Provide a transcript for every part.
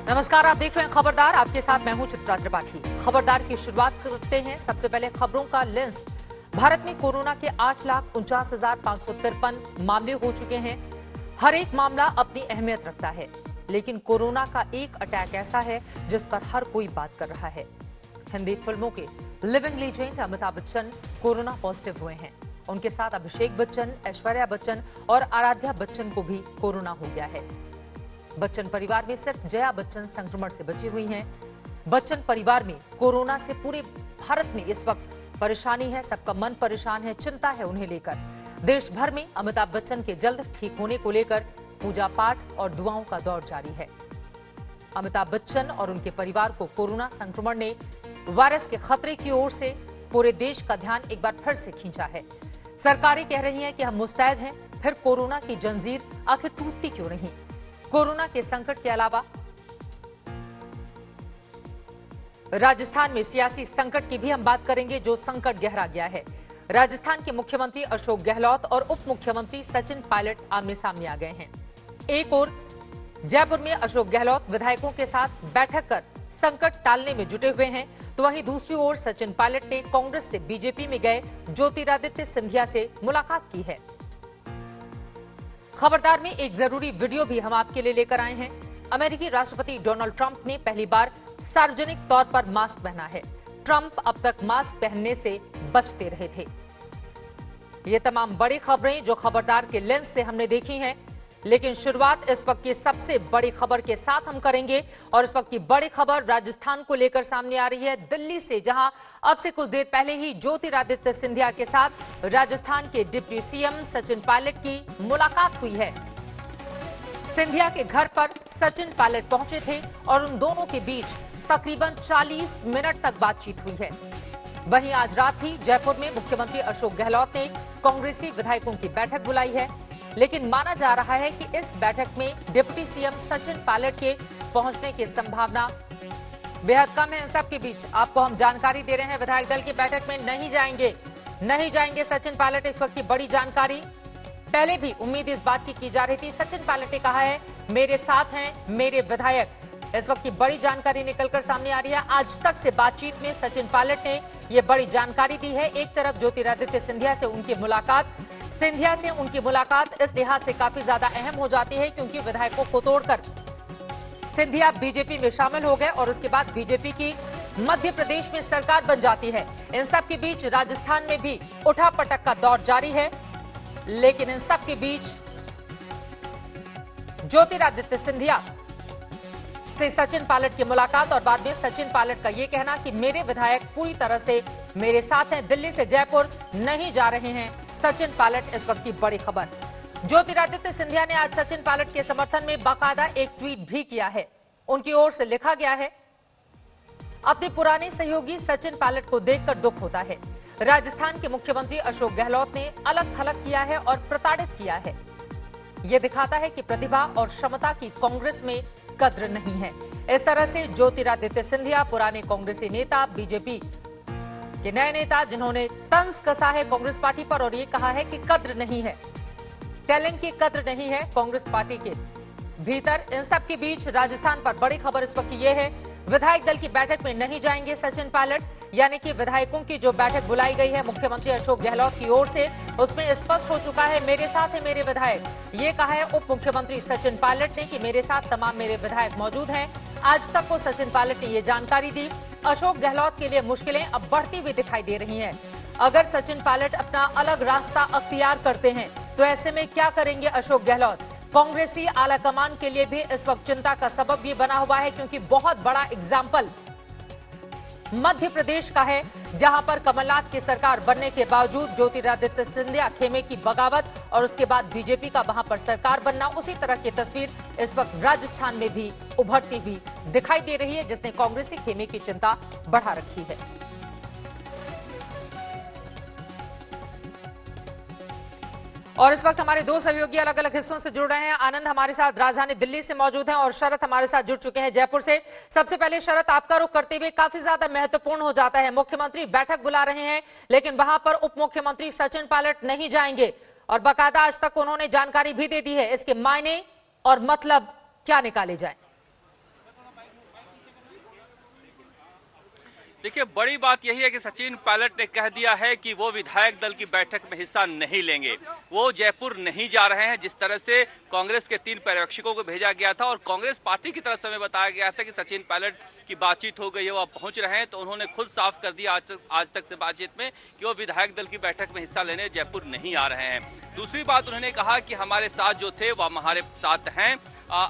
नमस्कार, आप देख रहे हैं खबरदार। आपके साथ मैं हूं चित्रा त्रिपाठी। खबरदार की शुरुआत करते हैं सबसे पहले खबरों का लेंस। भारत में कोरोना के 8,49,553 मामले हो चुके हैं। हर एक मामला अपनी अहमियत रखता है, लेकिन कोरोना का एक अटैक ऐसा है जिस पर हर कोई बात कर रहा है। हिंदी फिल्मों के living legend Amitabh Bachchan corona positive हुए हैं। उनके साथ अभिषेक बच्चन, ऐश्वर्या बच्चन और आराध्या बच्चन को भी कोरोना हो गया है। बच्चन परिवार में सिर्फ जया बच्चन संक्रमण से बची हुई हैं। बच्चन परिवार में कोरोना से पूरे भारत में इस वक्त परेशानी है। सबका मन परेशान है, चिंता है उन्हें लेकर। देश भर में अमिताभ बच्चन के जल्द ठीक होने को लेकर पूजा पाठ और दुआओं का दौर जारी है। अमिताभ बच्चन और उनके परिवार को कोरोना संक्रमण ने वायरस के खतरे की ओर से पूरे देश का ध्यान एक बार फिर से खींचा है। सरकारें कह रही हैं कि हम मुस्तैद हैं, फिर कोरोना की जंजीर आखिर टूटती क्यों नहीं। कोरोना के संकट के अलावा राजस्थान में सियासी संकट की भी हम बात करेंगे, जो संकट गहरा गया है। राजस्थान के मुख्यमंत्री अशोक गहलोत और उप मुख्यमंत्री सचिन पायलट आमने सामने आ गए हैं। एक ओर जयपुर में अशोक गहलोत विधायकों के साथ बैठक कर संकट टालने में जुटे हुए हैं, तो वहीं दूसरी ओर सचिन पायलट ने कांग्रेस से बीजेपी में गए ज्योतिरादित्य सिंधिया से मुलाकात की है। खबरदार में एक जरूरी वीडियो भी हम आपके लिए लेकर आए हैं। अमेरिकी राष्ट्रपति डोनाल्ड ट्रंप ने पहली बार सार्वजनिक तौर पर मास्क पहना है। ट्रंप अब तक मास्क पहनने से बचते रहे थे। ये तमाम बड़ी खबरें जो खबरदार के लेंस से हमने देखी हैं, लेकिन शुरुआत इस वक्त की सबसे बड़ी खबर के साथ हम करेंगे। और इस वक्त की बड़ी खबर राजस्थान को लेकर सामने आ रही है, दिल्ली से, जहां अब से कुछ देर पहले ही ज्योतिरादित्य सिंधिया के साथ राजस्थान के डिप्टी सीएम सचिन पायलट की मुलाकात हुई है। सिंधिया के घर पर सचिन पायलट पहुंचे थे और उन दोनों के बीच तकरीबन 40 मिनट तक बातचीत हुई है। वहीं आज रात ही जयपुर में मुख्यमंत्री अशोक गहलोत ने कांग्रेसी विधायकों की बैठक बुलाई है, लेकिन माना जा रहा है कि इस बैठक में डिप्टी सीएम सचिन पायलट के पहुंचने की संभावना बेहद कम है। इन सब के बीच आपको हम जानकारी दे रहे हैं, विधायक दल की बैठक में नहीं जाएंगे सचिन पायलट। इस वक्त की बड़ी जानकारी, पहले भी उम्मीद इस बात की जा रही थी। सचिन पायलट ने कहा है मेरे साथ हैं मेरे विधायक। इस वक्त की बड़ी जानकारी निकलकर सामने आ रही है। आज तक से बातचीत में सचिन पायलट ने यह बड़ी जानकारी दी है। एक तरफ ज्योतिरादित्य सिंधिया से उनकी मुलाकात इस लिहाज से काफी ज्यादा अहम हो जाती है क्योंकि विधायकों को तोड़कर सिंधिया बीजेपी में शामिल हो गए और उसके बाद बीजेपी की मध्य प्रदेश में सरकार बन जाती है। इन सब के बीच राजस्थान में भी उठापटक का दौर जारी है, लेकिन इन सब के बीच ज्योतिरादित्य सिंधिया से सचिन पायलट की मुलाकात और बाद में सचिन पायलट का यह कहना कि मेरे विधायक पूरी तरह से मेरे साथ हैं, दिल्ली से जयपुर नहीं जा रहे हैं सचिन पायलट। इस वक्त की बड़ी खबर, ज्योतिरादित्य सिंधिया ने आज सचिन पायलट के समर्थन में बाकायदा एक ट्वीट भी किया है। उनकी ओर से लिखा गया है, अपने पुराने सहयोगी सचिन पायलट को देखकर दुख होता है। राजस्थान के मुख्यमंत्री अशोक गहलोत ने अलग थलग किया है और प्रताड़ित किया है। यह दिखाता है कि प्रतिभा और क्षमता की कांग्रेस में कद्र नहीं है। इस तरह से ज्योतिरादित्य सिंधिया, पुराने कांग्रेसी नेता, बीजेपी के नए नेता, जिन्होंने तंज कसा है कांग्रेस पार्टी पर और ये कहा है कि कद्र नहीं है, टैलेंट की कद्र नहीं है कांग्रेस पार्टी के भीतर। इन सब के बीच राजस्थान पर बड़ी खबर इस वक्त ये है, विधायक दल की बैठक में नहीं जाएंगे सचिन पायलट, यानी कि विधायकों की जो बैठक बुलाई गई है मुख्यमंत्री अशोक गहलोत की ओर से, उसमें स्पष्ट हो चुका है मेरे साथ है मेरे विधायक। ये कहा है उप मुख्यमंत्री सचिन पायलट ने कि मेरे साथ तमाम मेरे विधायक मौजूद हैं। आज तक को सचिन पायलट ने ये जानकारी दी। अशोक गहलोत के लिए मुश्किलें अब बढ़ती हुई दिखाई दे रही हैं। अगर सचिन पायलट अपना अलग रास्ता अख्तियार करते हैं तो ऐसे में क्या करेंगे अशोक गहलोत। कांग्रेसी आलाकमान के लिए भी इस वक्त चिंता का सबब भी बना हुआ है, क्योंकि बहुत बड़ा एग्जाम्पल मध्य प्रदेश का है, जहां पर कमलनाथ की सरकार बनने के बावजूद ज्योतिरादित्य सिंधिया खेमे की बगावत और उसके बाद बीजेपी का वहां पर सरकार बनना, उसी तरह की तस्वीर इस वक्त राजस्थान में भी उभरती हुई दिखाई दे रही है, जिसने कांग्रेसी खेमे की चिंता बढ़ा रखी है। और इस वक्त हमारे दो सहयोगी अलग अलग हिस्सों से जुड़ रहे हैं। आनंद हमारे साथ राजधानी दिल्ली से मौजूद हैं और शरत हमारे साथ जुड़ चुके हैं जयपुर से। सबसे पहले शरत, आपका रुख करते हुए काफी ज्यादा महत्वपूर्ण हो जाता है, मुख्यमंत्री बैठक बुला रहे हैं लेकिन वहां पर उप मुख्यमंत्री सचिन पायलट नहीं जाएंगे और बाकायदा आज तक उन्होंने जानकारी भी दे दी है। इसके मायने और मतलब क्या निकाले जाए? देखिए, बड़ी बात यही है कि सचिन पायलट ने कह दिया है कि वो विधायक दल की बैठक में हिस्सा नहीं लेंगे, वो जयपुर नहीं जा रहे हैं। जिस तरह से कांग्रेस के 3 पर्यवेक्षकों को भेजा गया था और कांग्रेस पार्टी की तरफ से हमें बताया गया था कि सचिन पायलट की बातचीत हो गई है, वो अब पहुंच रहे हैं, तो उन्होंने खुद साफ कर दिया आज तक से बातचीत में कि वो विधायक दल की बैठक में हिस्सा लेने जयपुर नहीं आ रहे हैं। दूसरी बात, उन्होंने कहा कि हमारे साथ जो थे वो हमारे साथ हैं।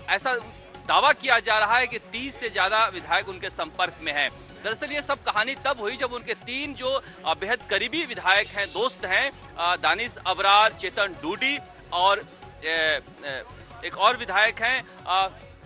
ऐसा दावा किया जा रहा है कि 30 से ज्यादा विधायक उनके संपर्क में हैं। दरअसल ये सब कहानी तब हुई जब उनके 3 जो बेहद करीबी विधायक हैं, दोस्त हैं, दानिश अबरार, चेतन डूडी और एक और विधायक हैं,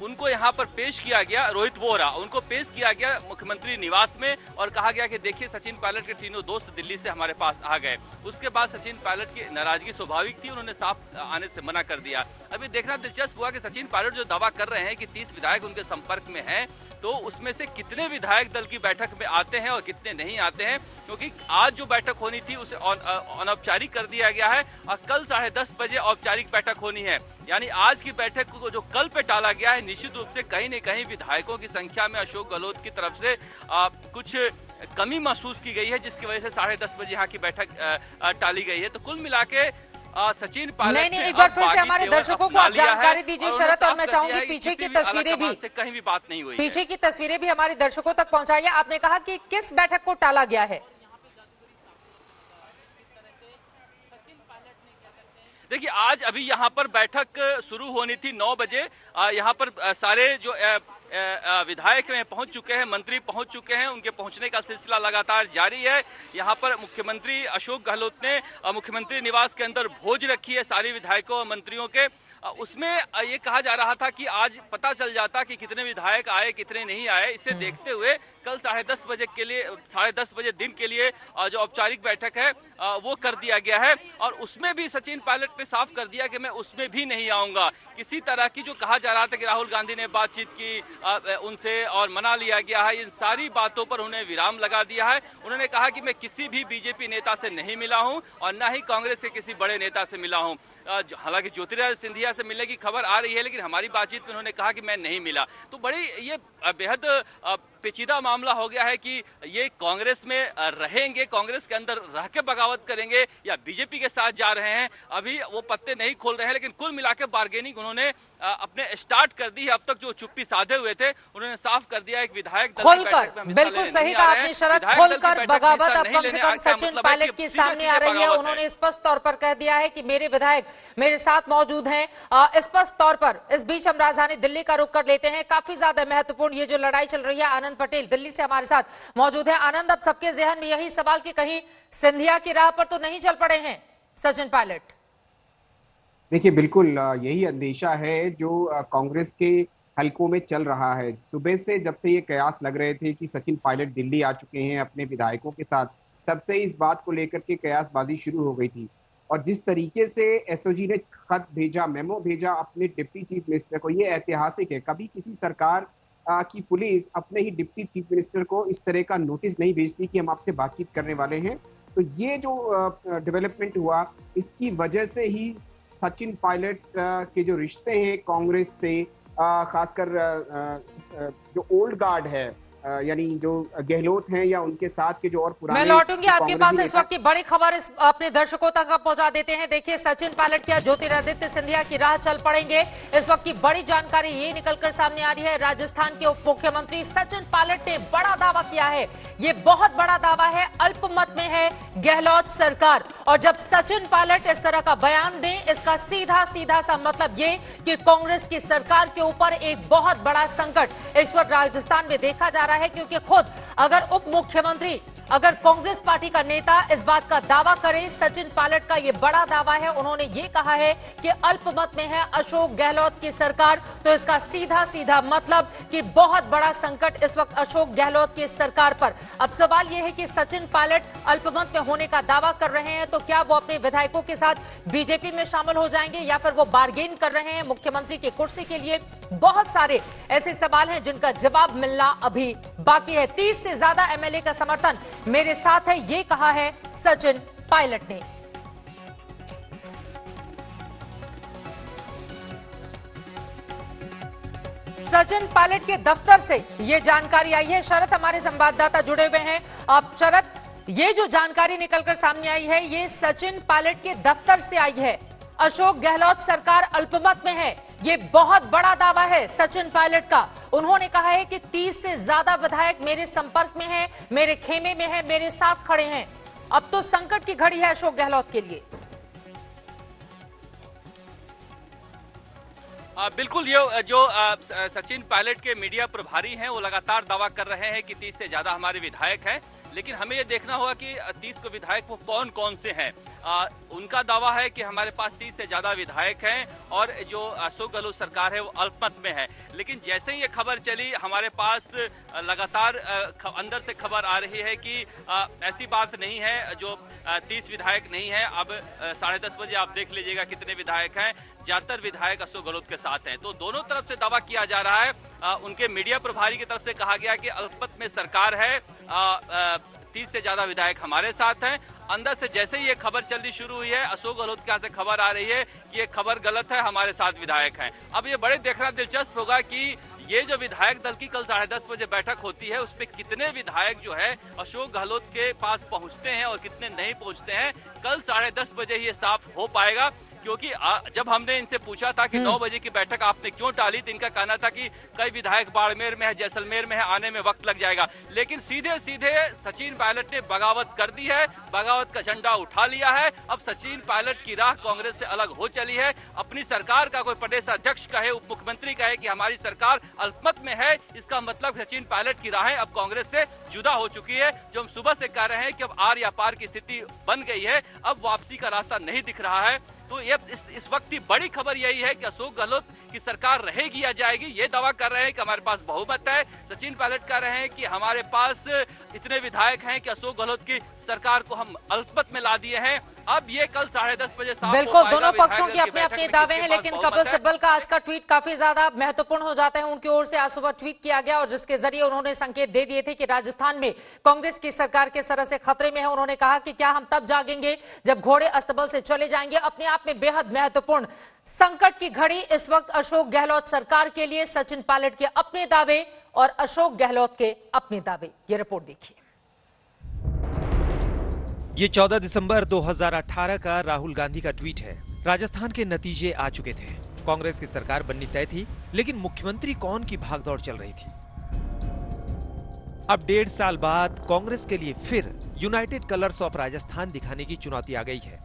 उनको यहाँ पर पेश किया गया, रोहित वोहरा, उनको पेश किया गया मुख्यमंत्री निवास में और कहा गया कि देखिए सचिन पायलट के तीनों दोस्त दिल्ली से हमारे पास आ गए। उसके बाद सचिन पायलट की नाराजगी स्वाभाविक थी, उन्होंने साफ आने से मना कर दिया। अभी देखना दिलचस्प हुआ कि सचिन पायलट जो दावा कर रहे हैं कि 30 विधायक उनके संपर्क में हैं, तो उसमें से कितने विधायक दल की बैठक में आते हैं और कितने नहीं आते हैं, क्योंकि आज जो बैठक होनी थी उसे अनौपचारिक कर दिया गया है और कल 10:30 बजे औपचारिक बैठक होनी है। यानी आज की बैठक को जो कल पे टाला गया है, निश्चित रूप से कहीं न कहीं विधायकों की संख्या में अशोक गहलोत की तरफ से कुछ कमी महसूस की गई है, जिसकी वजह से 10:30 बजे यहाँ की बैठक टाली गई है। तो कुल मिला के सचिन पायलट नहीं, एक बार फिर से हमारे दर्शकों को आप जानकारी दीजिए शरद, और मैं चाहूंगी पीछे की तस्वीरें भी से कहीं भी बात नहीं हुई, पीछे की तस्वीरें भी हमारे दर्शकों तक पहुंचाइए। आपने कहा कि किस बैठक को टाला गया है? देखिए, आज अभी यहाँ पर बैठक शुरू होनी थी 9 बजे। यहाँ पर सारे जो विधायक में पहुंच चुके हैं, मंत्री पहुंच चुके हैं, उनके पहुंचने का सिलसिला लगातार जारी है। यहाँ पर मुख्यमंत्री अशोक गहलोत ने मुख्यमंत्री निवास के अंदर भोज रखी है सारे विधायकों और मंत्रियों के। उसमें ये कहा जा रहा था कि आज पता चल जाता कि कितने विधायक आए कितने नहीं आए। इसे देखते हुए कल 10:30 बजे के लिए 10:30 बजे दिन के लिए जो औपचारिक बैठक है वो कर दिया गया है और उसमें भी सचिन पायलट ने साफ कर दिया कि मैं उसमें भी नहीं आऊंगा। किसी तरह की जो कहा जा रहा था कि राहुल गांधी ने बातचीत की उनसे और मना लिया गया है, इन सारी बातों पर उन्हें विराम लगा दिया है। उन्होंने कहा कि मैं किसी भी बीजेपी नेता से नहीं मिला हूं और न ही कांग्रेस के किसी बड़े नेता से मिला हूं। हालांकि ज्योतिरादित्य सिंधिया से मिलने की खबर आ रही है, लेकिन हमारी बातचीत में उन्होंने कहा कि मैं नहीं मिला। तो बड़ी ये बेहद पेचीदा मामला हो गया है कि ये कांग्रेस में रहेंगे, कांग्रेस के अंदर रह के बगावत करेंगे या बीजेपी के साथ जा रहे हैं, अभी वो पत्ते नहीं खोल रहे हैं। लेकिन कुल मिलाकर बार्गेनिंग उन्होंने अपने स्टार्ट कर दी है। अब तक जो चुप्पी साधे हुए थे उन्होंने साफ कर दिया एक विधायक खोलकर, बिल्कुल सही कहा आपने शरद, खोलकर बगावत अब कम से कम सचिन पायलट के सामने आ रही है। उन्होंने स्पष्ट तौर पर कह दिया है कि मेरे विधायक मेरे साथ मौजूद हैं। स्पष्ट तौर पर इस बीच हम राजधानी दिल्ली का रुख कर लेते हैं। काफी ज्यादा महत्वपूर्ण ये जो लड़ाई चल रही है, आनंद पटेल दिल्ली से हमारे साथ मौजूद है। आनंद, अब सबके जहन में यही सवाल कि कहीं सिंधिया की राह पर तो नहीं चल पड़े हैं सचिन पायलट? देखिए, बिल्कुल यही अंदेशा है जो कांग्रेस के हलकों में चल रहा है। सुबह से जब से ये कयास लग रहे थे कि सचिन पायलट दिल्ली आ चुके हैं अपने विधायकों के साथ, तब से इस बात को लेकर के कयासबाजी शुरू हो गई थी। और जिस तरीके से एसओजी ने खत भेजा, मेमो भेजा अपने डिप्टी चीफ मिनिस्टर को, ये ऐतिहासिक है। कभी किसी सरकार की पुलिस अपने ही डिप्टी चीफ मिनिस्टर को इस तरह का नोटिस नहीं भेजती कि हम आपसे बातचीत करने वाले हैं। तो ये जो डेवलपमेंट हुआ, इसकी वजह से ही सचिन पायलट के जो रिश्ते हैं कांग्रेस से, खासकर जो ओल्ड गार्ड है, यानी जो गहलोत हैं या उनके साथ के जो और पुराने, मैं लौटूंगी आपके पास। इस वक्त की बड़ी खबर अपने दर्शकों तक पहुंचा देते हैं। देखिए, सचिन पायलट क्या ज्योतिरादित्य सिंधिया की राह चल पड़ेंगे? इस वक्त की बड़ी जानकारी ये निकलकर सामने आ रही है। राजस्थान के उप मुख्यमंत्री सचिन पायलट ने बड़ा दावा किया है। ये बहुत बड़ा दावा है, अल्पमत में है गहलोत सरकार। और जब सचिन पायलट इस तरह का बयान दें, इसका सीधा सीधा सा मतलब ये कि कांग्रेस की सरकार के ऊपर एक बहुत बड़ा संकट इस वक्त राजस्थान में देखा जा रहा है। क्योंकि खुद अगर उप मुख्यमंत्री, अगर कांग्रेस पार्टी का नेता इस बात का दावा करे, सचिन पायलट का ये बड़ा दावा है, उन्होंने ये कहा है कि अल्पमत में है अशोक गहलोत की सरकार, तो इसका सीधा सीधा मतलब कि बहुत बड़ा संकट इस वक्त अशोक गहलोत की सरकार पर। अब सवाल यह है कि सचिन पायलट अल्पमत में होने का दावा कर रहे हैं, तो क्या वो अपने विधायकों के साथ बीजेपी में शामिल हो जाएंगे या फिर वो बार्गेन कर रहे हैं मुख्यमंत्री की कुर्सी के लिए? बहुत सारे ऐसे सवाल हैं जिनका जवाब मिलना अभी बाकी है। 30 से ज्यादा एमएलए का समर्थन मेरे साथ है, ये कहा है सचिन पायलट ने। सचिन पायलट के दफ्तर से ये जानकारी आई है। शरद हमारे संवाददाता जुड़े हुए हैं। अब शरद, ये जो जानकारी निकलकर सामने आई है ये सचिन पायलट के दफ्तर से आई है। अशोक गहलोत सरकार अल्पमत में है, ये बहुत बड़ा दावा है सचिन पायलट का। उन्होंने कहा है कि 30 से ज्यादा विधायक मेरे संपर्क में हैं, मेरे खेमे में हैं, मेरे साथ खड़े हैं। अब तो संकट की घड़ी है अशोक गहलोत के लिए। बिल्कुल, ये जो सचिन पायलट के मीडिया प्रभारी हैं वो लगातार दावा कर रहे हैं कि 30 से ज्यादा हमारे विधायक हैं, लेकिन हमें ये देखना होगा कि 30 को विधायक वो कौन कौन से हैं। उनका दावा है कि हमारे पास 30 से ज्यादा विधायक हैं और जो अशोक गहलोत सरकार है वो अल्पमत में है। लेकिन जैसे ही ये खबर चली हमारे पास लगातार अंदर से खबर आ रही है कि ऐसी बात नहीं है, जो 30 विधायक नहीं है। अब 10:30 बजे आप देख लीजिएगा कितने विधायक हैं। ज्यादातर विधायक अशोक गहलोत के साथ हैं। तो दोनों तरफ से दावा किया जा रहा है। उनके मीडिया प्रभारी की तरफ से कहा गया कि अल्पमत में सरकार है, 30 से ज्यादा विधायक हमारे साथ हैं। अंदर से जैसे ही ये खबर चलनी शुरू हुई है अशोक गहलोत के यहाँ से खबर आ रही है कि ये खबर गलत है, हमारे साथ विधायक हैं। अब ये बड़े देखना दिलचस्प होगा कि ये जो विधायक दल की कल 10:30 बजे बैठक होती है उसमें कितने विधायक जो है अशोक गहलोत के पास पहुंचते हैं और कितने नहीं पहुंचते हैं। कल 10:30 बजे ये साफ हो पाएगा, क्योंकि जब हमने इनसे पूछा था कि 9 बजे की बैठक आपने क्यों टाली, तो इनका कहना था कि कई विधायक बाड़मेर में है, जैसलमेर में है, आने में वक्त लग जाएगा। लेकिन सीधे सीधे सचिन पायलट ने बगावत कर दी है, बगावत का झंडा उठा लिया है। अब सचिन पायलट की राह कांग्रेस से अलग हो चली है। अपनी सरकार का कोई प्रदेश अध्यक्ष कहे, उप मुख्यमंत्री कहे कि हमारी सरकार अल्पमत में है, इसका मतलब सचिन पायलट की राहें अब कांग्रेस से जुदा हो चुकी है। जो हम सुबह से कह रहे हैं कि अब आर या पार की स्थिति बन गई है, अब वापसी का रास्ता नहीं दिख रहा है। तो ये इस वक्त की बड़ी खबर यही है कि अशोक गहलोत की सरकार रहेगी या जाएगी। ये दावा कर रहे हैं कि हमारे पास बहुमत है। सचिन पायलट कह रहे हैं कि हमारे पास इतने विधायक हैं कि अशोक गहलोत की सरकार को हम अल्पमत में ला दिए हैं। अब ये कल 10:30 बजे साफ बिल्कुल, दोनों पक्षों के अपने अपने दावे हैं, लेकिन कपिल सिब्बल का आज का ट्वीट काफी ज्यादा महत्वपूर्ण हो जाता है। उनकी ओर से आज सुबह ट्वीट किया गया और जिसके जरिए उन्होंने संकेत दे दिए थे कि राजस्थान में कांग्रेस की सरकार किस तरह से खतरे में है। उन्होंने कहा कि क्या हम तब जागेंगे जब घोड़े अस्तबल से चले जाएंगे। अपने आप में बेहद महत्वपूर्ण संकट की घड़ी इस वक्त अशोक गहलोत सरकार के लिए। सचिन पायलट के अपने दावे और अशोक गहलोत के अपने दावे, ये रिपोर्ट देखिए। ये 14 दिसंबर 2018 का राहुल गांधी का ट्वीट है। राजस्थान के नतीजे आ चुके थे, कांग्रेस की सरकार बननी तय थी, लेकिन मुख्यमंत्री कौन की भागदौड़ चल रही थी। अब 1.5 साल बाद कांग्रेस के लिए फिर यूनाइटेड कलर्स ऑफ राजस्थान दिखाने की चुनौती आ गई है।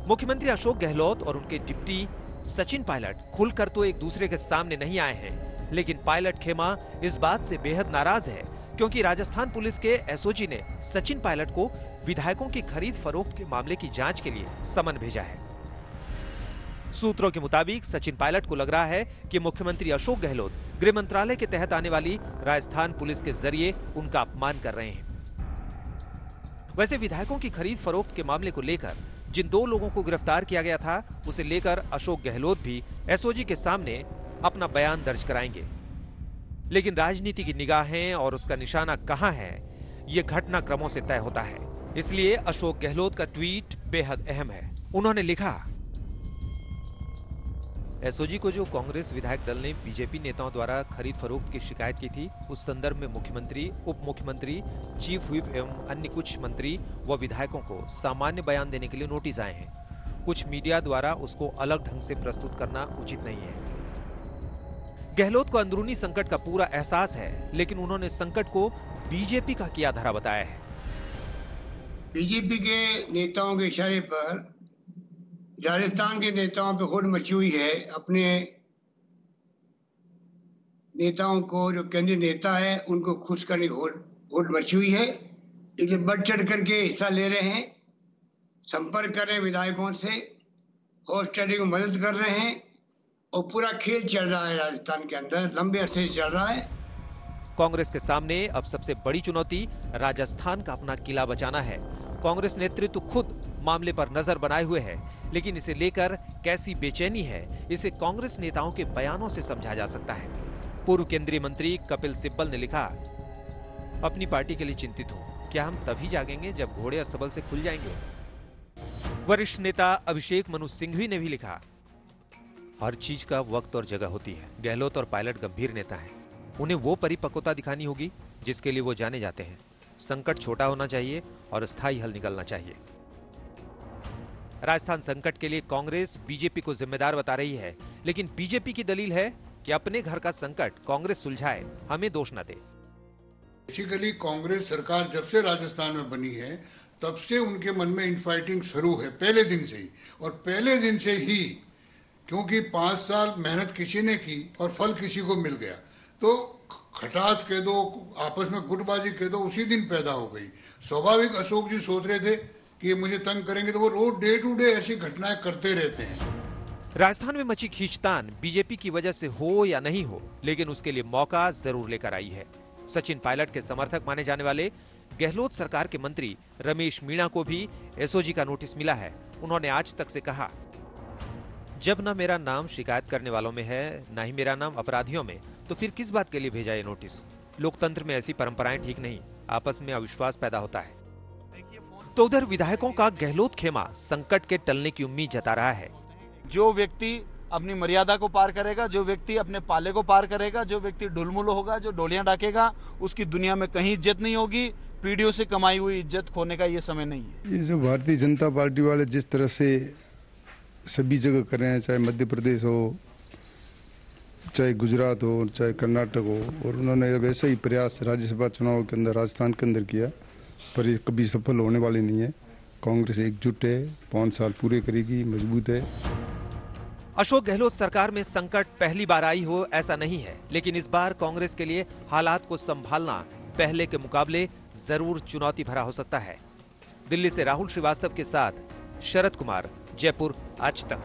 मुख्यमंत्री अशोक गहलोत और उनके डिप्टी सचिन पायलट खुलकर तो एक दूसरे के सामने नहीं आए हैं, लेकिन पायलट खेमा इस बात से बेहद नाराज है क्योंकि राजस्थान पुलिस के एसओजी ने सचिन पायलट को विधायकों की खरीद फरोख्त के मामले की जांच के लिए समन भेजा है। सूत्रों के मुताबिक सचिन पायलट को लग रहा है कि मुख्यमंत्री अशोक गहलोत गृह मंत्रालय के तहत आने वाली राजस्थान पुलिस के जरिए उनका अपमान कर रहे हैं। वैसे विधायकों की खरीद फरोख्त के मामले को लेकर जिन 2 लोगों को गिरफ्तार किया गया था, उसे लेकर अशोक गहलोत भी एसओजी के सामने अपना बयान दर्ज कराएंगे। लेकिन राजनीति की निगाहें और उसका निशाना कहां है, यह घटनाक्रमों से तय होता है। इसलिए अशोक गहलोत का ट्वीट बेहद अहम है। उन्होंने लिखा, एसओजी को जो कांग्रेस विधायक दल ने बीजेपी नेताओं द्वारा खरीद फरोख्त की शिकायत की थी, उस संदर्भ में मुख्यमंत्री, उप मुख्यमंत्री, चीफ व्हिप एवं अन्य कुछ मंत्री व विधायकों को सामान्य बयान देने के लिए नोटिस आए हैं। कुछ मीडिया द्वारा उसको अलग ढंग से प्रस्तुत करना उचित नहीं है। गहलोत को अंदरूनी संकट का पूरा एहसास है, लेकिन उन्होंने संकट को बीजेपी का किया धरा बताया है। बीजेपी के नेताओं के इशारे पर राजस्थान के नेताओं पे होड़ मची हुई है। अपने नेताओं को, जो केंद्रीय नेता है, उनको खुश करने की होड़ मची हुई है। इसलिए बढ़ चढ़ करके हिस्सा ले रहे हैं, संपर्क कर रहे हैं विधायकों से, हॉर्स ट्रेडिंग में मदद कर रहे हैं और पूरा खेल चल रहा है राजस्थान के अंदर, लंबे अरसे से चल रहा है। कांग्रेस के सामने अब सबसे बड़ी चुनौती राजस्थान का अपना किला बचाना है। कांग्रेस नेतृत्व खुद मामले पर नजर बनाए हुए है, लेकिन इसे लेकर कैसी बेचैनी है, इसे कांग्रेस नेताओं के बयानों से समझा जा सकता है। पूर्व केंद्रीय मंत्री कपिल सिब्बल ने लिखा, अपनी पार्टी के लिए चिंतित हूं, क्या हम तभी जागेंगे जब घोड़े अस्तबल से खुल जाएंगे। वरिष्ठ नेता अभिषेक मनु सिंघवी ने भी लिखा, हर चीज का वक्त और जगह होती है। गहलोत और पायलट गंभीर नेता हैं। उन्हें वो परिपक्वता दिखानी होगी जिसके लिए वो जाने जाते हैं। संकट छोटा होना चाहिए और स्थायी हल निकलना चाहिए। राजस्थान संकट के लिए कांग्रेस बीजेपी को जिम्मेदार बता रही है, लेकिन बीजेपी की दलील है कि अपने घर का संकट कांग्रेस सुलझाए, हमें दोष न दे। बेसिकली कांग्रेस सरकार जब से राजस्थान में बनी है तब से उनके मन में इनफाइटिंग शुरू है, पहले दिन से ही। और पहले दिन से ही, क्योंकि 5 साल मेहनत किसी ने की और फल किसी को मिल गया, तो खटास कह दो, आपस में गुटबाजी कह दो, उसी दिन पैदा हो गई। स्वाभाविक अशोक जी सोच रहे थे कि ये मुझे तंग करेंगे, तो वो रोज डे टू डे ऐसी घटनाएं करते रहते हैं। राजस्थान में मची खींचतान बीजेपी की वजह से हो या नहीं हो, लेकिन उसके लिए मौका जरूर लेकर आई है। सचिन पायलट के समर्थक माने जाने वाले गहलोत सरकार के मंत्री रमेश मीणा को भी एसओजी का नोटिस मिला है। उन्होंने आज तक से कहा, जब ना मेरा नाम शिकायत करने वालों में है, ना ही मेरा नाम अपराधियों में, तो फिर किस बात के लिए भेजा ये नोटिस? लोकतंत्र में ऐसी परंपराएं ठीक नहीं, आपस में अविश्वास पैदा होता है। तो उधर विधायकों का गहलोत खेमा संकट के टलने की उम्मीद जता रहा है। जो व्यक्ति अपनी मर्यादा को पार करेगा, जो व्यक्ति अपने पाले को पार करेगा, जो व्यक्ति ढुलमुल होगा, जो डोलियां डाकेगा, उसकी दुनिया में कहीं इज्जत नहीं होगी। पीढ़ियों से कमाई हुई इज्जत खोने का ये समय नहीं है। ये जो भारतीय जनता पार्टी वाले जिस तरह से सभी जगह कर रहे हैं, चाहे मध्य प्रदेश हो, चाहे गुजरात हो, चाहे कर्नाटक हो, और उन्होंने वैसे ही प्रयास राज्यसभा चुनाव के अंदर राजस्थान के अंदर किया, पर ये कभी सफल होने वाली नहीं है। कांग्रेस एकजुट है, 5 साल पूरे करेगी, मजबूत है। अशोक गहलोत सरकार में संकट पहली बार आई हो ऐसा नहीं है, लेकिन इस बार कांग्रेस के लिए हालात को संभालना पहले के मुकाबले जरूर चुनौती भरा हो सकता है। दिल्ली से राहुल श्रीवास्तव के साथ शरद कुमार, जयपुर, आज तक।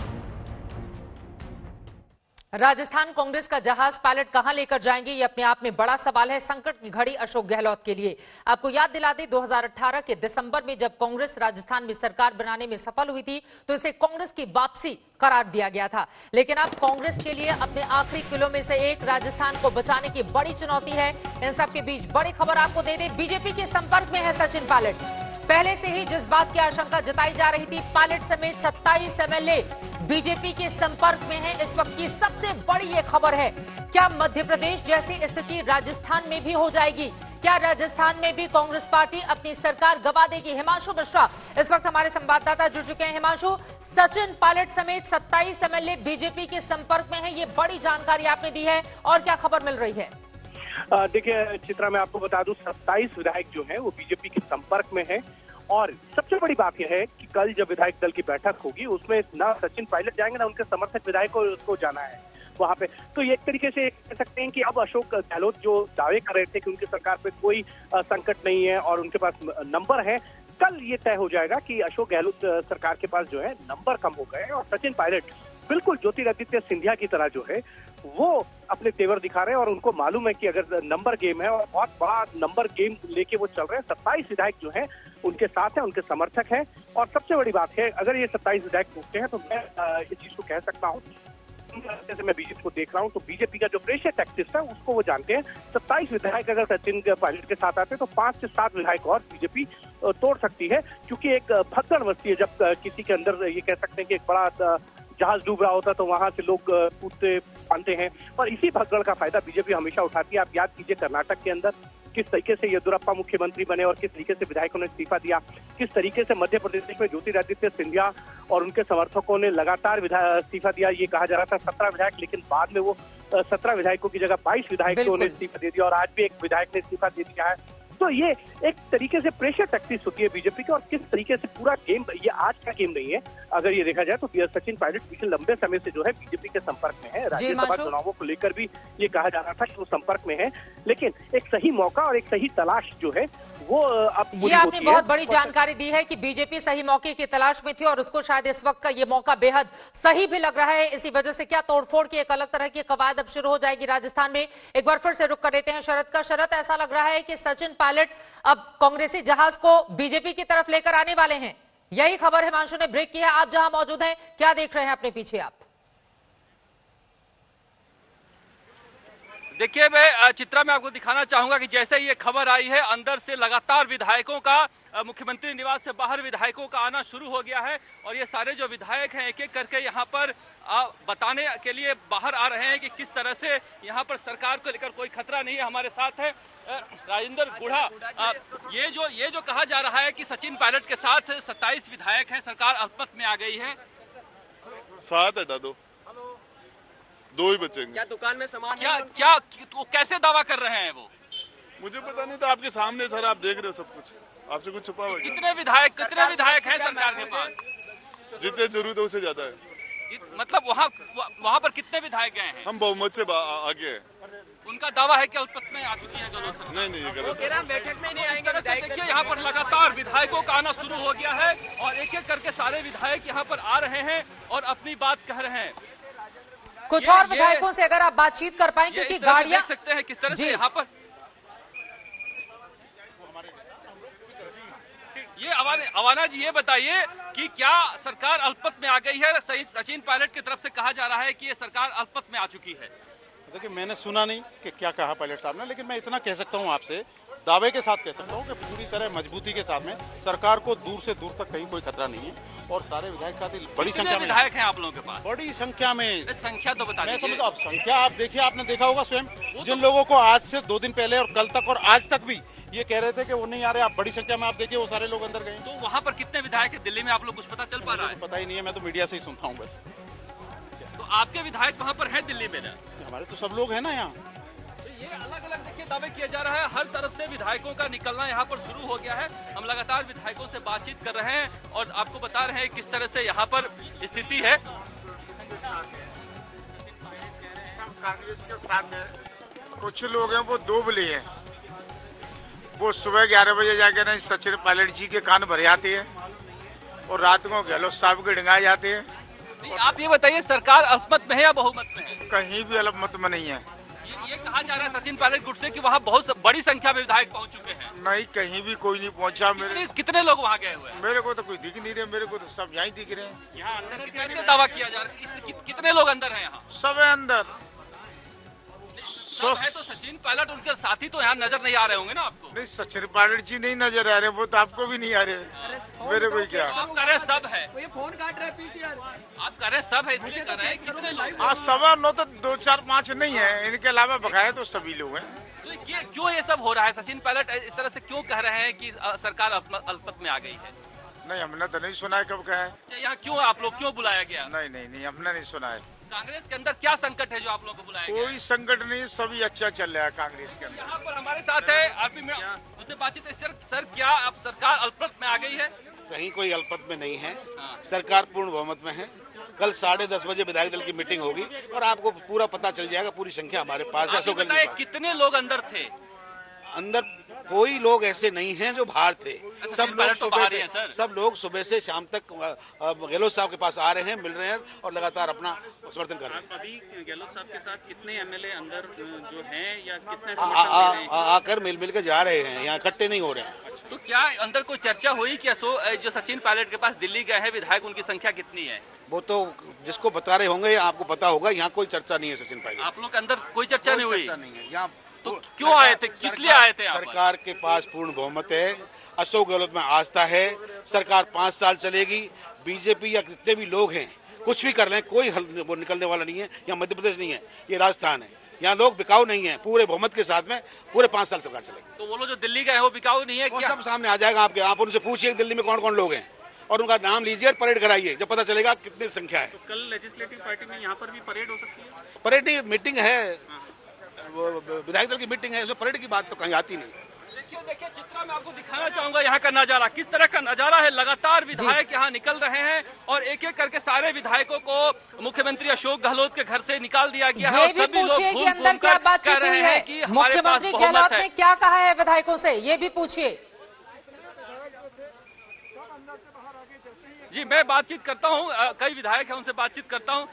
राजस्थान कांग्रेस का जहाज पायलट कहां लेकर जाएंगे, ये अपने आप में बड़ा सवाल है। संकट की घड़ी अशोक गहलोत के लिए। आपको याद दिला दें, 2018 के दिसंबर में जब कांग्रेस राजस्थान में सरकार बनाने में सफल हुई थी, तो इसे कांग्रेस की वापसी करार दिया गया था। लेकिन अब कांग्रेस के लिए अपने आखिरी किलो में से एक राजस्थान को बचाने की बड़ी चुनौती है। इन सबके बीच बड़ी खबर आपको दे दें, बीजेपी के संपर्क में है सचिन पायलट। पहले से ही जिस बात की आशंका जताई जा रही थी, पायलट समेत 27 एमएलए बीजेपी के संपर्क में हैं, इस वक्त की सबसे बड़ी ये खबर है। क्या मध्य प्रदेश जैसी स्थिति राजस्थान में भी हो जाएगी? क्या राजस्थान में भी कांग्रेस पार्टी अपनी सरकार गवा देगी? हिमांशु मिश्रा इस वक्त हमारे संवाददाता जुड़ चुके हैं। हिमांशु, सचिन पायलट समेत 27 एमएलए बीजेपी के संपर्क में है, ये बड़ी जानकारी आपने दी है, और क्या खबर मिल रही है? देखिए चित्रा, मैं आपको बता दूं, 27 विधायक जो हैं वो बीजेपी के संपर्क में हैं। और सबसे बड़ी बात यह है कि कल जब विधायक दल की बैठक होगी, उसमें ना सचिन पायलट जाएंगे ना उनके समर्थक विधायक को जाना है वहां पे। तो ये एक तरीके से कह सकते हैं कि अब अशोक गहलोत जो दावे कर रहे थे कि उनकी सरकार पे कोई संकट नहीं है और उनके पास नंबर है, कल ये तय हो जाएगा कि अशोक गहलोत सरकार के पास जो है नंबर कम हो गए और सचिन पायलट बिल्कुल ज्योतिरादित्य सिंधिया की तरह जो है वो अपने तेवर दिखा रहे हैं। और उनको मालूम है कि अगर नंबर गेम है और बहुत बड़ा नंबर गेम लेके वो चल रहे हैं। 27 विधायक जो हैं उनके साथ हैं, उनके समर्थक हैं। और सबसे बड़ी बात है, अगर ये 27 विधायक पहुंचते हैं तो मैं इस चीज को कह सकता हूँ, जैसे मैं बीजेपी को देख रहा हूँ, तो बीजेपी का जो प्रेशर टैक्टिक्स है उसको वो जानते हैं। 27 विधायक अगर सचिन पायलट के साथ आते हैं तो 5 से 7 विधायक और बीजेपी तोड़ सकती है, क्योंकि एक भगदड़ मचती है जब किसी के अंदर ये कह सकते हैं कि एक बड़ा जहाज डूब रहा होता तो वहां से लोग कूदते पानते हैं। और इसी भगदड़ का फायदा बीजेपी हमेशा उठाती है। आप याद कीजिए कर्नाटक के अंदर किस तरीके से येदियुरप्पा मुख्यमंत्री बने और किस तरीके से विधायकों ने इस्तीफा दिया, किस तरीके से मध्य प्रदेश में ज्योतिरादित्य सिंधिया और उनके समर्थकों ने लगातार इस्तीफा दिया। ये कहा जा रहा था 17 विधायक, लेकिन बाद में वो 17 विधायकों की जगह 22 विधायकों ने इस्तीफा दे दिया और आज भी एक विधायक ने इस्तीफा दे दिया है। तो ये एक तरीके से प्रेशर टैक्टिक्स होती है बीजेपी की। और किस तरीके से पूरा गेम, ये आज का गेम नहीं है, अगर ये देखा जाए तो सचिन पायलट पिछले लंबे समय से जो है बीजेपी के संपर्क में है। राज्यसभा चुनावों को लेकर भी ये कहा जा रहा था कि वो संपर्क में है, लेकिन एक सही मौका और एक सही तलाश जो है वो अब ये आपने बहुत बड़ी जानकारी दी है कि बीजेपी सही मौके की तलाश में थी और उसको शायद इस वक्त का ये मौका बेहद सही भी लग रहा है। इसी वजह से क्या तोड़फोड़ की एक अलग तरह की कवायद अब शुरू हो जाएगी राजस्थान में। एक बार फिर से रुक कर देते हैं शरद का। शरद, ऐसा लग रहा है कि सचिन पायलट अब कांग्रेसी जहाज को बीजेपी की तरफ लेकर आने वाले हैं, यही खबर हिमांशु ने ब्रेक की है। आप जहां मौजूद हैं, क्या देख रहे हैं अपने पीछे आप? देखिए, मैं चित्रा में आपको दिखाना चाहूंगा कि जैसे ये खबर आई है, अंदर से लगातार विधायकों का, मुख्यमंत्री निवास से बाहर विधायकों का आना शुरू हो गया है और ये सारे जो विधायक हैं एक एक करके यहाँ पर बताने के लिए बाहर आ रहे हैं कि किस तरह से यहाँ पर सरकार को लेकर कोई खतरा नहीं है। हमारे साथ है राजेंद्र गुढ़ा। ये जो कहा जा रहा है कि सचिन पायलट के साथ 27 विधायक हैं, सरकार अल्पमत में आ गई है। 7 हटा दो, 2 ही बचेंगे। क्या दुकान में सामान क्या कैसे दावा कर रहे हैं वो? मुझे पता नहीं था, आपके सामने सर, आप देख रहे हो सब कुछ, आपसे कुछ छुपा हुआ? कितने विधायक हैं सरकार के पास? जितने जरूरत है उससे ज्यादा है। मतलब वहाँ पर कितने विधायक गए हैं? हम बहुमत से आगे हैं। उनका दावा है कि अल्पमत में आ चुकी है गहलोत सरकार। नहीं, ये गलत है। बैठक में नहीं आएंगे। देखिए, यहाँ पर लगातार विधायकों का आना शुरू हो गया है और एक एक करके सारे विधायक यहाँ पर आ रहे हैं और अपनी बात कह रहे हैं। कुछ और विधायकों से अगर आप बातचीत कर पाएं, क्योंकि गाड़ियां देख सकते हैं किस तरह से यहाँ पर ये अवाना जी, ये बताइए कि क्या सरकार अल्पमत में आ गई है? सचिन पायलट की तरफ से कहा जा रहा है कि ये सरकार अल्पमत में आ चुकी है। देखिए, मैंने सुना नहीं कि क्या कहा पायलट साहब ने, लेकिन मैं इतना कह सकता हूँ आपसे, दावे के साथ कह सकता हूँ कि पूरी तरह मजबूती के साथ में सरकार को दूर से दूर तक कहीं कोई खतरा नहीं है और सारे विधायक साथी बड़ी संख्या में विधायक हैं आप लोगों के पास? बड़ी संख्या में। संख्या तो बता दीजिए। अब संख्या आप देखिए, आपने देखा होगा स्वयं, जिन लोगों को आज से 2 दिन पहले और कल तक और आज तक भी ये कह रहे थे कि वो नहीं आ रहे, आप बड़ी संख्या में आप देखिए वो सारे लोग अंदर गए। तो वहाँ पर कितने विधायक है दिल्ली में, आप लोग कुछ पता चल पा रहा है? पता ही नहीं है, मैं तो मीडिया से ही सुनता हूँ बस। तो आपके विधायक वहाँ पर हैं दिल्ली में ना? हमारे तो सब लोग हैं ना यहाँ। ये अलग अलग देखिए दावे किया जा रहा है, हर तरफ से विधायकों का निकलना यहाँ पर शुरू हो गया है। हम लगातार विधायकों से बातचीत कर रहे हैं और आपको बता रहे हैं किस तरह से यहाँ पर स्थिति है। कांग्रेस के सामने कुछ लोग हैं वो दुबले हैं, वो सुबह 11 बजे जाके ना सचिन पायलट जी के कान भर जाते हैं और रात को गहलोत साहब के डिंगाए जाते हैं। आप ये बताइए, सरकार अल्पमत में है या बहुमत में है? कहीं भी अल्पमत में नहीं है। ये कहा जा रहा है सचिन पायलट गुट से कि वहाँ बहुत बड़ी संख्या में विधायक पहुँच चुके हैं। नहीं, कहीं भी कोई नहीं पहुँचा। कितने लोग वहाँ गए हुए हैं? मेरे को तो कोई दिख नहीं रहे, मेरे को तो सब यहाँ दिख रहे हैं। यहाँ अंदर कैसे दावा किया जा रहा है? कितने लोग अंदर हैं यहाँ? सब है अंदर। सब है तो सचिन पायलट उनके साथी तो यहाँ नजर नहीं आ रहे होंगे ना आपको? नहीं, सचिन पायलट जी नहीं नजर आ रहे, वो तो आपको भी नहीं आ रहे, मेरे को क्या। आप कह रहे सब है, ये फोन काट रहे पीछे, आप कह रहे सब है, इसलिए कर रहे हैं कितने लोग? हाँ, 1.25 तो 2, 4, 5 नहीं है, इनके अलावा बकाया तो सभी लोग हैं। तो ये क्यों ये सब हो रहा है? सचिन पायलट इस तरह से क्यों कह रहे हैं कि सरकार अल्पमत में आ गई है? नहीं, हमने तो नहीं सुना है कब कहा है। यहाँ क्यों आप लोग क्यों बुलाया गया? नहीं, हमने नहीं सुना है। कांग्रेस के अंदर क्या संकट है जो आप लोगों को बुलाया गया? कोई संकट नहीं, सभी अच्छा चल रहा है कांग्रेस के अंदर। यहाँ पर हमारे साथ है आरपी में उनसे बातचीत। सर, क्या अब सरकार अल्पमत में आ गई है? कहीं कोई अल्पमत में नहीं है, सरकार पूर्ण बहुमत में है। कल 10:30 बजे विधायक दल की मीटिंग होगी और आपको पूरा पता चल जाएगा, पूरी संख्या हमारे पास है। कितने लोग अंदर थे? अंदर कोई लोग ऐसे नहीं हैं जो बाहर थे। सब लोग सुबह से शाम तक गहलोत साहब के पास आ रहे हैं, मिल रहे हैं और लगातार अपना समर्थन कर रहे हैं। अभी गहलोत साहब के साथ कितने एमएलए अंदर जो हैं या कितने आकर मिल के जा रहे हैं, यहाँ इकट्ठे नहीं हो रहे हैं। तो क्या अंदर कोई चर्चा हुई कि जो सचिन पायलट के पास दिल्ली गए हैं विधायक, उनकी संख्या कितनी है? वो तो जिसको बता रहे होंगे आपको पता होगा, यहाँ कोई चर्चा नहीं है सचिन पायलट। आप लोग के अंदर कोई चर्चा नहीं हुई? यहाँ तो क्यों आए थे, किस लिए आए थे? सरकार के पास पूर्ण बहुमत है, अशोक गहलोत में आस्था है, सरकार 5 साल चलेगी। बीजेपी या जितने भी लोग हैं कुछ भी कर लें, कोई वो निकलने वाला नहीं है। यहाँ मध्य प्रदेश नहीं है, ये राजस्थान है, यहाँ लोग बिकाऊ नहीं है। पूरे बहुमत के साथ में पूरे 5 साल सरकार चलेगी। तो वो लोग जो दिल्ली गए वो बिकाऊ नहीं है क्या? सब सामने आ जाएगा आपके, आप उनसे पूछिए दिल्ली में कौन कौन लोग हैं और उनका नाम लीजिए और परेड कराइए, जब पता चलेगा कितनी संख्या है। तो कल लेजिस्लेटिव पार्टी में यहाँ पर भी परेड हो सकती है? परेड नहीं, मीटिंग है, विधायक दल की मीटिंग है, उसमें परेड की बात तो कहीं आती नहीं। देखिए चित्रा में आपको दिखाना चाहूंगा यहाँ का नजारा, किस तरह का नजारा है। लगातार विधायक यहाँ निकल रहे हैं और एक एक करके सारे विधायकों को मुख्यमंत्री अशोक गहलोत के घर से निकाल दिया गया है। सभी लोग घूम क्या बातचीत हुई है कि मुख्यमंत्री गहलोत ने क्या कहा है विधायकों से, ये भी पूछिए। जी, मैं बातचीत करता हूँ, कई विधायक हैं उनसे बातचीत करता हूँ।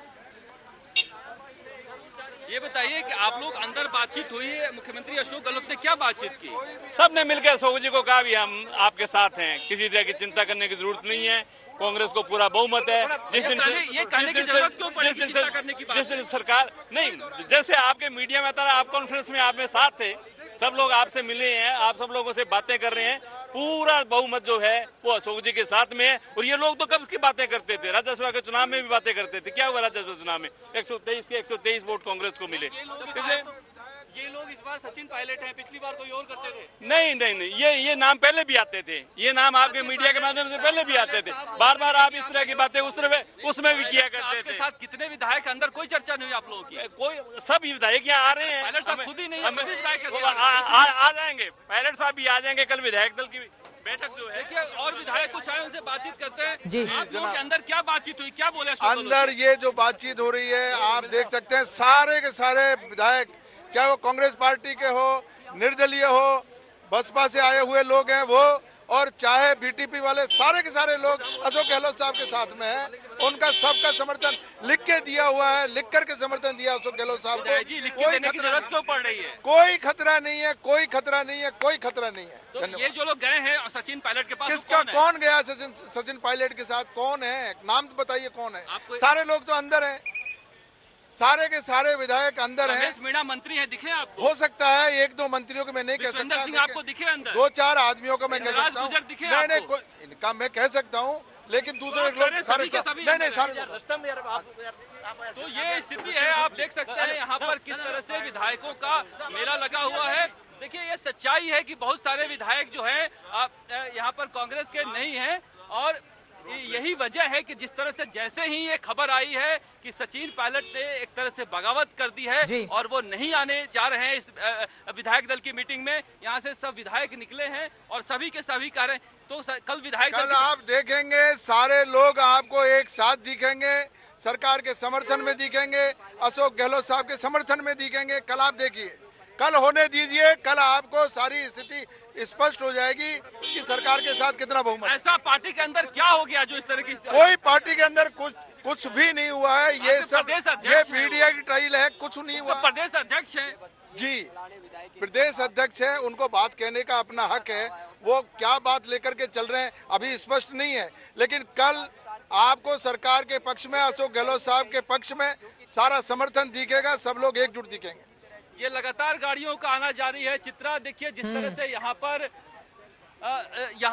ये बताइए कि आप लोग अंदर बातचीत हुई है, मुख्यमंत्री अशोक गहलोत ने क्या बातचीत की? सब ने मिलकर अशोक जी को कहा भी हम आपके साथ हैं, किसी तरह की चिंता करने की जरूरत नहीं है, कांग्रेस को पूरा बहुमत है। जिस दिन सरकार नहीं, जैसे आपके मीडिया में था, आप कॉन्फ्रेंस में आप में साथ थे, सब लोग आपसे मिले हैं, आप सब लोगों से बातें कर रहे हैं, पूरा बहुमत जो है वो अशोक जी के साथ में है। और ये लोग तो कब की बातें करते थे, राज्यसभा के चुनाव में भी बातें करते थे। क्या हुआ राज्यसभा चुनाव में? 123 के 123 वोट कांग्रेस को मिले। ये लोग इस बार सचिन पायलट हैं, पिछली बार कोई और करते थे। नहीं, ये नाम पहले भी आते थे, ये नाम आपके मीडिया के माध्यम से पहले भी आते थे। बार बार आप इस तरह की बातें उसमें भी किया करते थे। साथ कितने विधायक अंदर कोई चर्चा नहीं हुई आप लोगों की? कोई, सब विधायक यहाँ आ रहे हैं। पायलट साहब खुद ही नहीं, आ जाएंगे, पायलट साहब भी आ जाएंगे। कल विधायक दल की बैठक जो है, देखिए और विधायक कुछ आए, उनसे बातचीत करते हैं। जी आप लोगों के अंदर क्या बातचीत हुई, क्या बोले? अंदर ये जो बातचीत हो रही है, आप देख सकते हैं सारे के सारे विधायक, चाहे वो कांग्रेस पार्टी के हो, निर्दलीय हो, बसपा से आए हुए लोग हैं वो, और चाहे बीटीपी वाले, सारे के सारे लोग अशोक गहलोत साहब के साथ में हैं। उनका सबका समर्थन लिख के दिया हुआ है, लिख करके समर्थन दिया अशोक गहलोत साहब को। कोई जरूरत क्यों पड़ रही है? कोई खतरा नहीं है, कोई खतरा नहीं है, कोई खतरा नहीं है। तो ये जो लोग गए हैं सचिन पायलट के पास, किसका कौन गया सचिन पायलट के साथ? कौन है? नाम तो बताइए कौन है? सारे लोग तो अंदर हैं, सारे के सारे विधायक अंदर हैं। मीणा मंत्री है, दिखे आपको? हो सकता है एक दो मंत्रियों को मैं नहीं कह सकता, सिंह आपको दिखे अंदर? 2-4 आदमियों का मैं कह सकता हूँ। नहीं, इनका मैं कह सकता हूँ, लेकिन दूसरे लोग सारे नहीं सारे। तो ये स्थिति है, आप देख सकते हैं यहाँ पर किस तरह से विधायकों का मेला लगा हुआ है। देखिए ये सच्चाई है कि बहुत सारे विधायक जो है यहाँ पर कांग्रेस के नहीं है, और यही वजह है कि जिस तरह से जैसे ही ये खबर आई है कि सचिन पायलट ने एक तरह से बगावत कर दी है और वो नहीं आने जा रहे हैं इस विधायक दल की मीटिंग में, यहाँ से सब विधायक निकले हैं और सभी के सभी कार्य। तो कल विधायक कल आप देखेंगे सारे लोग आपको एक साथ दिखेंगे, सरकार के समर्थन में दिखेंगे, अशोक गहलोत साहब के समर्थन में दिखेंगे। कल आप देखिए, कल होने दीजिए, कल आपको सारी स्थिति स्पष्ट हो जाएगी कि सरकार के साथ कितना बहुमत। ऐसा पार्टी के अंदर क्या हो गया जो इस तरह की? कोई पार्टी के अंदर कुछ भी नहीं हुआ है, ये सब ये मीडिया की ट्रायल है, कुछ नहीं हुआ। प्रदेश अध्यक्ष है जी, प्रदेश अध्यक्ष है, उनको बात कहने का अपना हक है, वो क्या बात लेकर के चल रहे हैं अभी स्पष्ट नहीं है। लेकिन कल आपको सरकार के पक्ष में, अशोक गहलोत साहब के पक्ष में सारा समर्थन दिखेगा, सब लोग एकजुट दिखेंगे। ये लगातार गाड़ियों का आना जारी है। चित्रा देखिए जिस तरह से यहाँ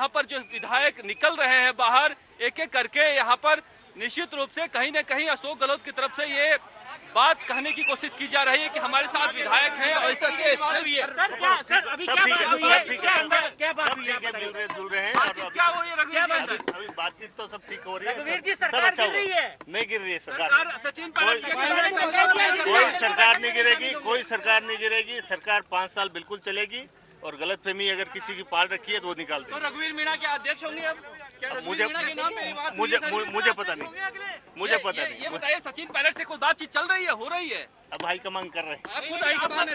पर जो विधायक निकल रहे हैं बाहर एक एक करके, यहाँ पर निश्चित रूप से कहीं न कहीं अशोक गहलोत की तरफ से ये बात कहने की कोशिश की जा रही है कि हमारे साथ विधायक हैं और इस तरह से अभी बातचीत तो सब ठीक हो रही है, सब अच्छा हुआ, नहीं गिर रही है सरकार। सचिन कोई सरकार नहीं गिरेगी, कोई सरकार नहीं गिरेगी, सरकार 5 साल बिल्कुल चलेगी, और गलतफहमी अगर किसी की पाल रखी है तो वो निकाल दे। तो रघुवीर मीणा के अध्यक्ष होंगे अब? मुझे पता नहीं, मुझे पता नहीं। ये बताइए सचिन पायलट से कोई बातचीत चल रही है, हो रही है? अब हाईकमान कर रहे हैं। खुद हाईकमान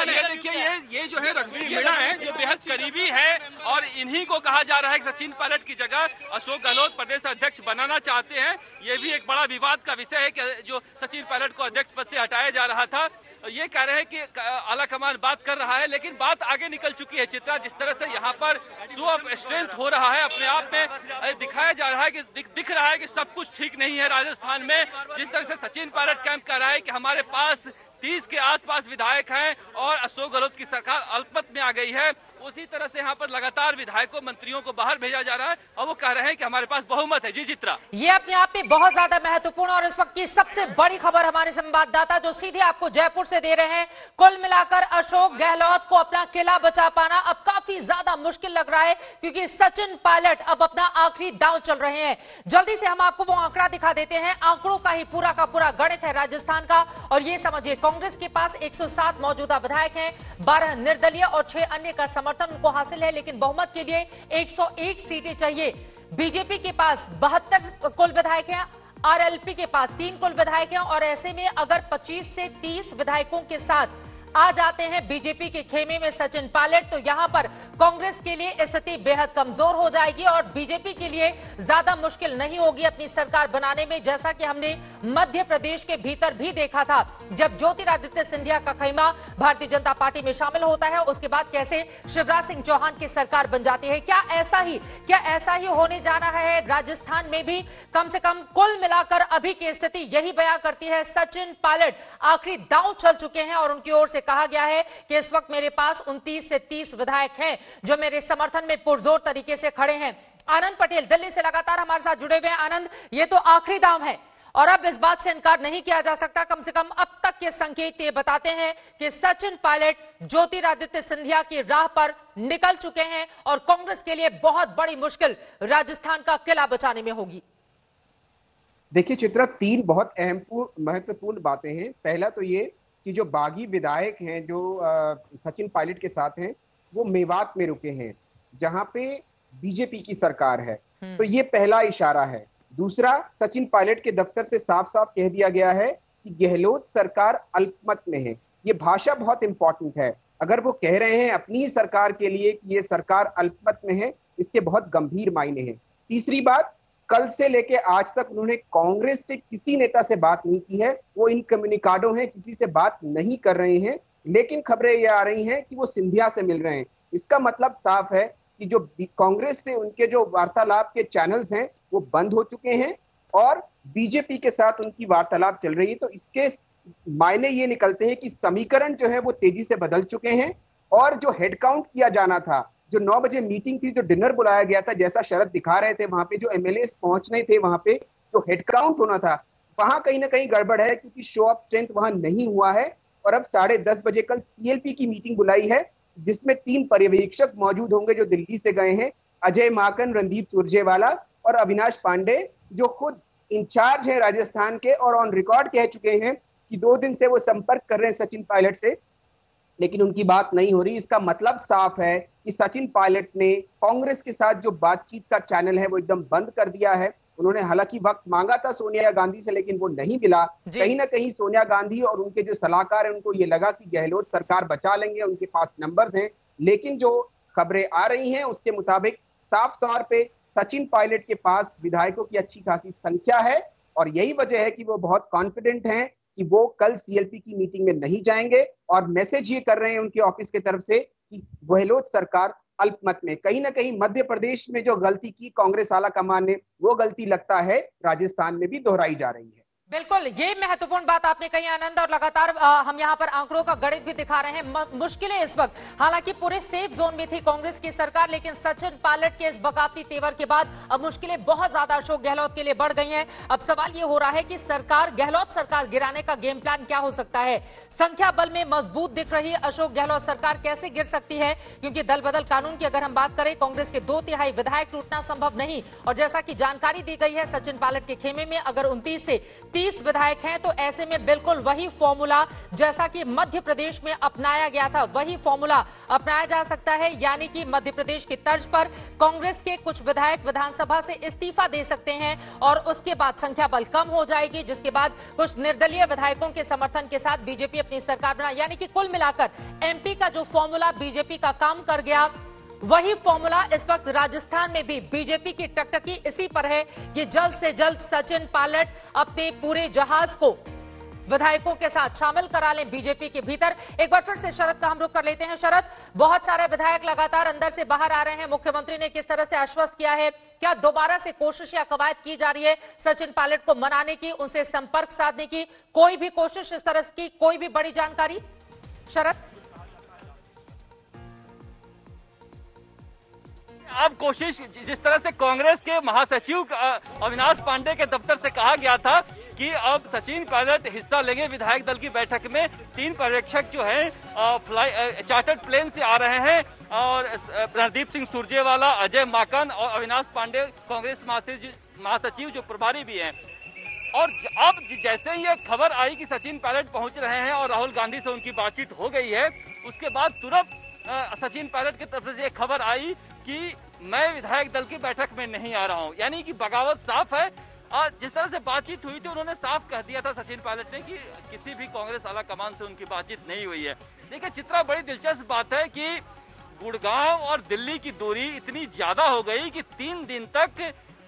है। देखिए ये जो है रघुवीर मीणा है जो बेहद करीबी है, और इन्हीं को कहा जा रहा है कि सचिन पायलट की जगह अशोक गहलोत प्रदेश अध्यक्ष बनाना चाहते हैं। ये भी एक बड़ा विवाद का विषय है कि जो सचिन पायलट को अध्यक्ष पद से हटाया जा रहा था, ये कह रहे हैं कि आला कमान बात कर रहा है, लेकिन बात आगे निकल चुकी है। चित्रा जिस तरह से यहाँ पर शो ऑफ स्ट्रेंथ हो रहा है, अपने आप में दिखाया जा रहा है कि दिख रहा है कि सब कुछ ठीक नहीं है राजस्थान में। जिस तरह से सचिन पायलट कैंप कह रहा है कि हमारे पास 30 के आसपास विधायक हैं और अशोक गहलोत की सरकार अल्पमत में आ गई है, उसी तरह से यहाँ पर लगातार विधायकों मंत्रियों को बाहर भेजा जा रहा है और वो कह रहे हैं कि हमारे पास बहुमत है। जी चित्रा, ये अपने आप में बहुत ज्यादा महत्वपूर्ण और इस वक्त की सबसे बड़ी खबर हमारे संवाददाता जो सीधे आपको जयपुर से दे रहे हैं। कुल मिलाकर अशोक गहलोत को अपना किला बचा पाना अब काफी ज्यादा मुश्किल लग रहा है, क्योंकि सचिन पायलट अब अपना आखिरी दांव चल रहे हैं। जल्दी से हम आपको वो आंकड़ा दिखा देते हैं। आंकड़ों का ही पूरा का पूरा गणित है राजस्थान का, और ये समझिए कांग्रेस के पास 107 मौजूदा विधायक हैं, 12 निर्दलीय और 6 अन्य का समर्थन उनको हासिल है, लेकिन बहुमत के लिए 101 सीटें चाहिए। बीजेपी के पास 72 कुल विधायक हैं, आरएलपी के पास 3 कुल विधायक हैं, और ऐसे में अगर 25 से 30 विधायकों के साथ आ जाते हैं बीजेपी के खेमे में सचिन पायलट, तो यहां पर कांग्रेस के लिए स्थिति बेहद कमजोर हो जाएगी और बीजेपी के लिए ज्यादा मुश्किल नहीं होगी अपनी सरकार बनाने में, जैसा कि हमने मध्य प्रदेश के भीतर भी देखा था। जब ज्योतिरादित्य सिंधिया का खेमा भारतीय जनता पार्टी में शामिल होता है, उसके बाद कैसे शिवराज सिंह चौहान की सरकार बन जाती है। क्या ऐसा ही होने जा रहा है राजस्थान में भी? कम से कम कुल मिलाकर अभी की स्थिति यही बयां करती है। सचिन पायलट आखिरी दांव चल चुके हैं और उनकी ओर से कहा गया है कि इस वक्त मेरे पास 29 से 30 विधायक हैं जो मेरे समर्थन में पुरजोर तरीके से खड़े हैं। आनंद पटेल दिल्ली से लगातार हमारे साथ जुड़े हुए हैं। आनंद, ये तो आखिरी दांव है और अब इस बात से इनकार नहीं किया जा सकता, कम से कम अब तक के संकेत ये बताते हैं कि सचिन पायलट ज्योतिरादित्य सिंधिया की राह पर निकल चुके हैं और कांग्रेस के लिए बहुत बड़ी मुश्किल राजस्थान का किला बचाने में होगी। देखिए चित्रा, 3 बहुत अहम महत्वपूर्ण बातें हैं। पहला तो ये कि जो बागी विधायक हैं जो सचिन पायलट के साथ हैं, वो मेवात में रुके हैं जहां पे बीजेपी की सरकार है, तो ये पहला इशारा है। दूसरा, सचिन पायलट के दफ्तर से साफ साफ कह दिया गया है कि गहलोत सरकार अल्पमत में है। ये भाषा बहुत इंपॉर्टेंट है। अगर वो कह रहे हैं अपनी ही सरकार के लिए कि ये सरकार अल्पमत में है, इसके बहुत गंभीर मायने हैं। तीसरी बात, कल से लेके आज तक उन्होंने कांग्रेस के किसी नेता से बात नहीं की है। वो इन कम्युनिकाडो हैं, किसी से बात नहीं कर रहे हैं, लेकिन खबरें ये आ रही हैं कि वो सिंधिया से मिल रहे हैं। इसका मतलब साफ है कि जो कांग्रेस से उनके जो वार्तालाप के चैनल्स हैं वो बंद हो चुके हैं और बीजेपी के साथ उनकी वार्तालाप चल रही है। तो इसके मायने ये निकलते हैं कि समीकरण जो है वो तेजी से बदल चुके हैं और जो हेडकाउंट किया जाना था, जो 9 बजे मीटिंग थी, जो डिनर बुलाया गया था, जैसा शरद दिखा रहे थे, वहां पे जो एमएलएस पहुंचने थे, वहां पे जो हेडकाउंट होना था, वहां कहीं ना कहीं गड़बड़ है क्योंकि शो ऑफ स्ट्रेंथ वहां नहीं हुआ है। और अब 10:30 बजे कल सीएलपी की मीटिंग बुलाई है जिसमें 3 पर्यवेक्षक मौजूद होंगे जो दिल्ली से गए हैं, अजय माकन, रणदीप सुरजेवाला और अविनाश पांडे, जो खुद इंचार्ज है राजस्थान के और ऑन रिकॉर्ड कह चुके हैं कि 2 दिन से वो संपर्क कर रहे हैं सचिन पायलट से, लेकिन उनकी बात नहीं हो रही। इसका मतलब साफ है कि सचिन पायलट ने कांग्रेस के साथ जो बातचीत का चैनल है वो एकदम बंद कर दिया है। उन्होंने हालांकि वक्त मांगा था सोनिया गांधी से, लेकिन वो नहीं मिला। कहीं ना कहीं सोनिया गांधी और उनके जो सलाहकार हैं उनको ये लगा कि गहलोत सरकार बचा लेंगे, उनके पास नंबर्स हैं, लेकिन जो खबरें आ रही हैं उसके मुताबिक साफ तौर पे सचिन पायलट के पास विधायकों की अच्छी खासी संख्या है और यही वजह है कि वो बहुत कॉन्फिडेंट हैं कि वो कल सीएलपी की मीटिंग में नहीं जाएंगे और मैसेज ये कर रहे हैं उनके ऑफिस की तरफ से कि गहलोत सरकार अल्पमत में। कहीं ना कहीं मध्य प्रदेश में जो गलती की कांग्रेस आला कमान ने, वो गलती लगता है राजस्थान में भी दोहराई जा रही है। बिल्कुल, ये महत्वपूर्ण बात आपने कही आनंद, और लगातार हम यहाँ पर आंकड़ों का गणित भी दिखा रहे हैं। मुश्किलें इस वक्त हालांकि पूरे सेफ जोन में थी कांग्रेस की सरकार, लेकिन सचिन पायलट के इस बगावती तेवर के बाद अब मुश्किलें बहुत ज्यादा अशोक गहलोत के लिए बढ़ गई हैं। अब सवाल ये हो रहा है कि गहलोत सरकार गिराने का गेम प्लान क्या हो सकता है। संख्या बल में मजबूत दिख रही अशोक गहलोत सरकार कैसे गिर सकती है, क्योंकि दल बदल कानून की अगर हम बात करें, कांग्रेस के 2/3 विधायक टूटना संभव नहीं। और जैसा कि जानकारी दी गई है, सचिन पायलट के खेमे में अगर 29 से 30 विधायक हैं, तो ऐसे में बिल्कुल वही फॉर्मूला जैसा कि मध्य प्रदेश में अपनाया गया था, वही फॉर्मूला अपनाया जा सकता है। यानी कि मध्य प्रदेश की तर्ज पर कांग्रेस के कुछ विधायक विधानसभा से इस्तीफा दे सकते हैं और उसके बाद संख्या बल कम हो जाएगी, जिसके बाद कुछ निर्दलीय विधायकों के समर्थन के साथ बीजेपी अपनी सरकार बना। यानी कि कुल मिलाकर एमपी का जो फॉर्मूला बीजेपी का काम कर गया, वही फॉर्मूला इस वक्त राजस्थान में भी बीजेपी की टकटकी इसी पर है कि जल्द से जल्द सचिन पायलट अपने पूरे जहाज को विधायकों के साथ शामिल करा लें बीजेपी के भीतर। एक बार फिर से शरद का हम रुख कर लेते हैं। शरद, बहुत सारे विधायक लगातार अंदर से बाहर आ रहे हैं, मुख्यमंत्री ने किस तरह से आश्वस्त किया है, क्या दोबारा से कोशिश या कवायद की जा रही है सचिन पायलट को मनाने की, उनसे संपर्क साधने की, कोई भी कोशिश इस तरह की, कोई भी बड़ी जानकारी? शरद, अब कोशिश, जिस तरह से कांग्रेस के महासचिव अविनाश पांडे के दफ्तर से कहा गया था कि अब सचिन पायलट हिस्सा लेंगे विधायक दल की बैठक में, 3 पर्यवेक्षक जो हैं चार्टर्ड प्लेन से आ रहे हैं और रणदीप सिंह सुरजेवाला, अजय माकन और अविनाश पांडे कांग्रेस महासचिव जो प्रभारी भी हैं। और अब जैसे ही ये खबर आई कि सचिन पायलट पहुंच रहे हैं और राहुल गांधी से उनकी बातचीत हो गई है, उसके बाद तुरंत सचिन पायलट की तरफ से एक खबर आई कि मैं विधायक दल की बैठक में नहीं आ रहा हूं। यानी कि बगावत साफ है। जिस तरह से बातचीत हुई थी उन्होंने साफ कह दिया था सचिन पायलट ने कि किसी भी कांग्रेस आला कमान से उनकी बातचीत नहीं हुई है। देखिए चित्रा, बड़ी दिलचस्प बात है कि गुड़गांव और दिल्ली की दूरी इतनी ज्यादा हो गई कि 3 दिन तक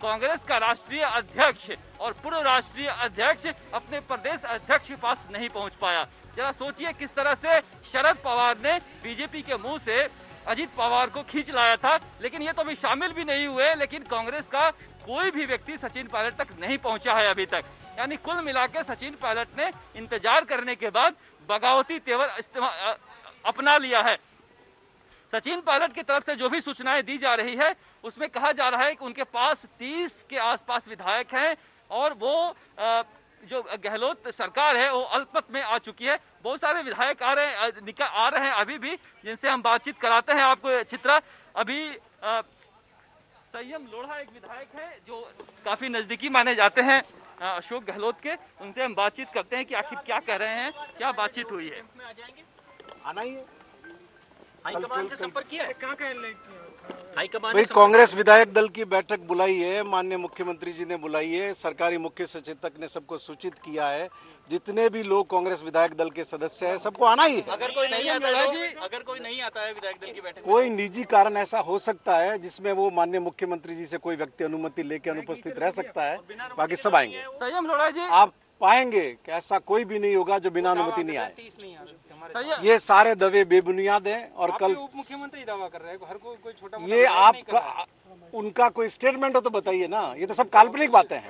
कांग्रेस का राष्ट्रीय अध्यक्ष और पूर्व राष्ट्रीय अध्यक्ष अपने प्रदेश अध्यक्ष के पास नहीं पहुंच पाया। जरा सोचिए किस तरह से शरद पवार ने बीजेपी के मुंह से अजीत पवार को खींच लाया था, लेकिन ये तो अभी शामिल भी नहीं हुए। लेकिन कांग्रेस का कोई भी व्यक्ति सचिन पायलट तक नहीं पहुंचा है अभी तक। यानी कुल मिलाकर सचिन पायलट ने इंतजार करने के बाद बगावती तेवर अपना लिया है। सचिन पायलट की तरफ से जो भी सूचनाएं दी जा रही है उसमें कहा जा रहा है कि उनके पास 30 के आसपास विधायक हैं और वो जो गहलोत सरकार है वो अल्पमत में आ चुकी है। बहुत सारे विधायक आ रहे हैं अभी भी, जिनसे हम बातचीत कराते हैं आपको। चित्रा, अभी संयम लोढ़ा एक विधायक है जो काफी नजदीकी माने जाते हैं अशोक गहलोत के, उनसे हम बातचीत करते हैं कि आखिर क्या कह रहे हैं, क्या बातचीत हुई है। आना ही है, हाईकमान से संपर्क किया है, क्या कह रहे हाईकमान? भाई कांग्रेस विधायक दल की बैठक बुलाई है, माननीय मुख्यमंत्री जी ने बुलाई है, सरकारी मुख्य सचेतक ने सबको सूचित किया है, जितने भी लोग कांग्रेस विधायक दल के सदस्य हैं सबको आना ही है। अगर कोई नहीं आता है, अगर कोई नहीं आता है विधायक दल की बैठक, कोई निजी कारण ऐसा हो सकता है जिसमें वो माननीय मुख्यमंत्री जी से कोई व्यक्ति अनुमति लेकर अनुपस्थित रह सकता है, बाकी सब आएंगे। संयम लोढ़ा जी, आप पाएंगे कि ऐसा कोई भी नहीं होगा जो बिना अनुमति नहीं आए। ये सारे दावे बेबुनियाद हैं और कल उप मुख्यमंत्री दावा कर रहे हैं, हर कोई छोटा ये आपका उनका कोई स्टेटमेंट हो तो बताइए ना, ये तो सब काल्पनिक बातें हैं।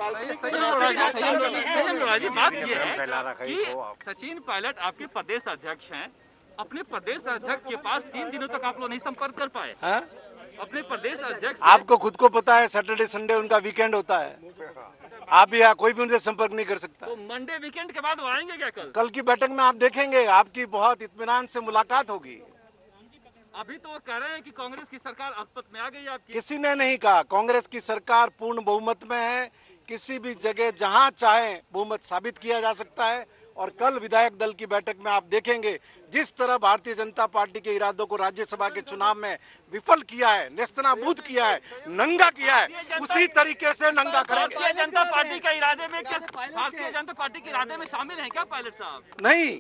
बात ये है कि सचिन पायलट आपके प्रदेश अध्यक्ष हैं, अपने प्रदेश अध्यक्ष के पास 3 दिनों तक आप लोग नहीं संपर्क कर पाए। अपने प्रदेश अध्यक्ष, आपको खुद को पता है सैटरडे संडे उनका वीकेंड होता है, आप भी यहाँ कोई भी उनसे संपर्क नहीं कर सकता। तो मंडे वीकेंड के बाद वो आएंगे क्या? कल की बैठक में आप देखेंगे, आपकी बहुत इत्मीनान से मुलाकात होगी। अभी तो वो कह रहे हैं कि कांग्रेस की सरकार अल्पमत में आ गई आपकी। किसी ने नहीं कहा, कांग्रेस की सरकार पूर्ण बहुमत में है, किसी भी जगह जहां चाहे बहुमत साबित किया जा सकता है। और कल विधायक दल की बैठक में आप देखेंगे जिस तरह भारतीय जनता पार्टी के इरादों को राज्यसभा के चुनाव में विफल किया है, नेस्तनाबूद किया है, नंगा किया है, उसी तरीके से नंगा करेंगे। भारतीय जनता पार्टी के इरादे में भारतीय जनता पार्टी के इरादे में शामिल है क्या पायलट साहब? नहीं,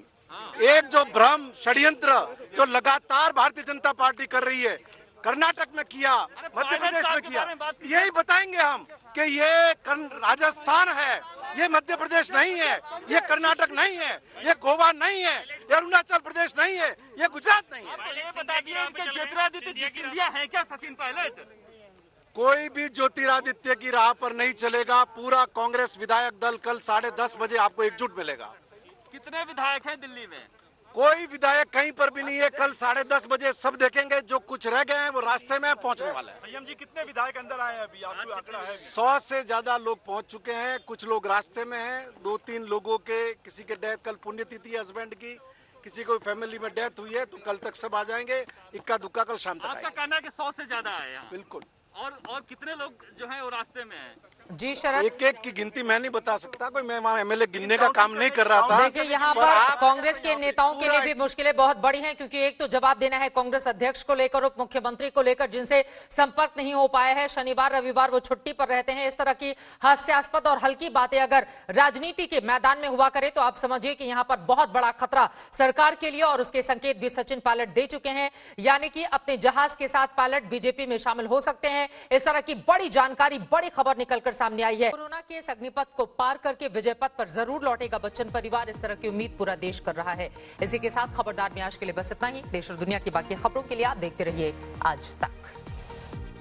एक जो भ्रम षड्यंत्र जो लगातार भारतीय जनता पार्टी कर रही है, कर्नाटक में किया, मध्य प्रदेश में किया, यही बताएंगे हम कि ये राजस्थान है, ये मध्य प्रदेश नहीं है, ये कर्नाटक नहीं है, ये गोवा नहीं है, ये अरुणाचल प्रदेश नहीं है, ये गुजरात नहीं है। ये बता दिए कि ज्योतिरादित्य सिंधिया है क्या सचिन पायलट? कोई भी ज्योतिरादित्य की राह पर नहीं चलेगा। पूरा कांग्रेस विधायक दल कल 10:30 बजे आपको एकजुट मिलेगा। कितने विधायक हैं दिल्ली में? कोई विधायक कहीं पर भी नहीं है। कल 10:30 बजे सब देखेंगे, जो कुछ रह गए हैं वो रास्ते में पहुंचने वाले हैं। संयम जी, कितने विधायक अंदर आए हैं अभी? आपको आंकड़ा है? 100 से ज्यादा लोग पहुंच चुके हैं, कुछ लोग रास्ते में हैं। 2-3 लोगों के, किसी के डेथ, कल पुण्यतिथि हस्बैंड की, किसी को फैमिली में डेथ हुई है, तो कल तक सब आ जाएंगे। इक्का दुक्का कल शाम तक आपका कहना है कि 100 से ज्यादा आए हैं? बिल्कुल। और कितने लोग जो हैं वो रास्ते में हैं? जी शरद, एक की गिनती मैं नहीं बता सकता, कोई मैं वहाँ एमएलए गिनने का काम नहीं कर रहा था। देखिए यहाँ पर कांग्रेस के नेताओं के लिए भी मुश्किलें बहुत बड़ी हैं, क्योंकि एक तो जवाब देना है कांग्रेस अध्यक्ष को लेकर, उप मुख्यमंत्री को लेकर, जिनसे संपर्क नहीं हो पाया है। शनिवार रविवार वो छुट्टी पर रहते हैं। इस तरह की हास्यास्पद और हल्की बातें अगर राजनीति के मैदान में हुआ करे तो आप समझिए कि यहाँ पर बहुत बड़ा खतरा सरकार के लिए, और उसके संकेत भी सचिन पायलट दे चुके हैं। यानी कि अपने जहाज के साथ पायलट बीजेपी में शामिल हो सकते हैं। इस तरह की बड़ी जानकारी, बड़ी खबर निकलकर सामने आई है। कोरोना के इस अग्निपथ को पार करके विजय पथ पर जरूर लौटेगा बच्चन परिवार, इस तरह की उम्मीद पूरा देश कर रहा है। इसी के साथ खबरदार में आज के लिए बस इतना ही। देश और दुनिया की बाकी खबरों के लिए आप देखते रहिए आज तक।